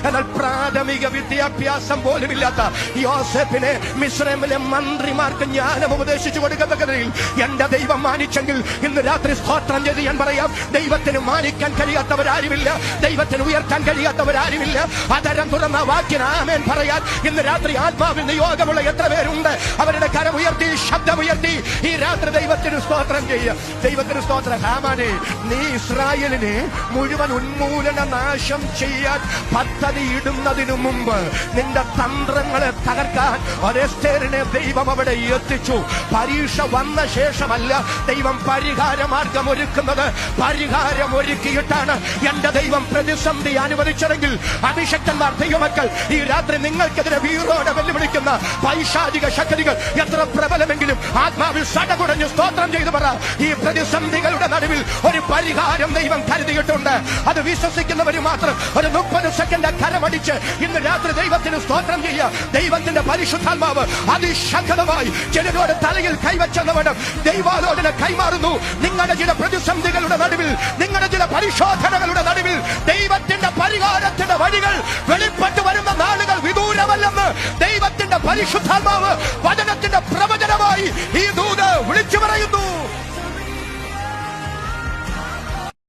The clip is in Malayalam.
എന്നാൽ പ്രാഥമിക വിദ്യാഭ്യാസം പോലുമില്ലാത്ത യോസേഫിനെ മിസ്രൈമിലെ മന്ത്രിമാർക്ക് ജ്ഞാനം ഉപദേശിച്ചു കൊടുക്കത്തക്കതിൽ എന്റെ ദൈവം മാനിച്ചെങ്കിൽ ഇന്ന് രാത്രി സ്തോത്രം ചെയ്ത് ഞാൻ പറയാം, ദൈവത്തിന് മാനിക്കാൻ കഴിയാത്തവരാരുമില്ല, ദൈവത്തിന് ഉയർത്താൻ കഴിയാത്തവരാരുമില്ല. അതരം തുറന്ന വാക്കിന് ആമേൻ പറയാൻ ഇന്ന് രാത്രി ആത്മാവിൽ നിയോഗമുള്ള എത്ര പേരുണ്ട്? അവരുടെ കരമുയർത്തി, ശബ്ദമുയർത്തി ഈ രാത്രി ദൈവത്തിന് സ്തോത്രം ചെയ്യുക. ദൈവത്തിന് സ്തോത്രം. ഹാമാനെ, നീ ഇസ്രായേലിനെ മുഴുവൻ ഉന്മൂലന നാശം ചെയ്യാൻ പദ്ധതി ഇടുന്നതിനു മുമ്പ് നിന്റെ തന്ത്രങ്ങളെ തകർക്കാൻ ഒരെസ്തേറിനെ ദൈവം അവിടെ എത്തിച്ചു. പരീക്ഷ വന്ന ശേഷമല്ല ദൈവം പരിഹാരമാർഗം ഒരുക്കുന്നത്, പരിഹാരം ഒരുക്കിയിട്ടാണ് എന്റെ ദൈവം പ്രതിസന്ധി അനുവദിച്ചതെങ്കിൽ അഭിഷക്തന്മാർ, ദൈവമക്കൾ, ഈ രാത്രി നിങ്ങൾക്കെതിരെ വീറോടെ വെല്ലുവിളിക്കുന്ന പൈശാചിക ശക്തികൾ എത്ര പ്രബലമെങ്കിലും ആത്മാവിൽ സടകുടഞ്ഞ് സ്തോത്രം ചെയ്തു പറ, ഈ പ്രതിസന്ധികളുടെ നടുവിൽ ഒരു പരിഹാരം ദൈവം കരുതിയിട്ടുണ്ട്. അത് വിശ്വസിക്കുന്നവര് മാത്രം ഒരു 30 സെക്കൻഡ് കരമടിച്ച് ഇന്ന് രാത്രി ദൈവത്തിന് സ്തോത്രം ചെയ്യുക. ദൈവത്തിന്റെ പരിശുദ്ധാത്മാവ് അതിശക്തമായി ചിലരോട് തലയിൽ കൈവച്ചെന്നവണ്ണം ദൈവാലോചന കൈമാറുന്നു. നിങ്ങളുടെ ചില പ്രതിസന്ധികളുടെ നടുവിൽ, നിങ്ങളുടെ ചില പരിശോധനകളുടെ നടുവിൽ ദൈവത്തിന്റെ പരിഹാരത്തിന്റെ വഴികൾ വെളിപ്പെട്ടു വരുന്ന നാളുകൾ വിദൂരമല്ലെന്ന് ദൈവത്തിന്റെ പരിശുദ്ധാത്മാവ് വചനത്തിന്റെ പ്രവചനമായി ഈ ദൂത് വിളിച്ചു പറയുന്നു.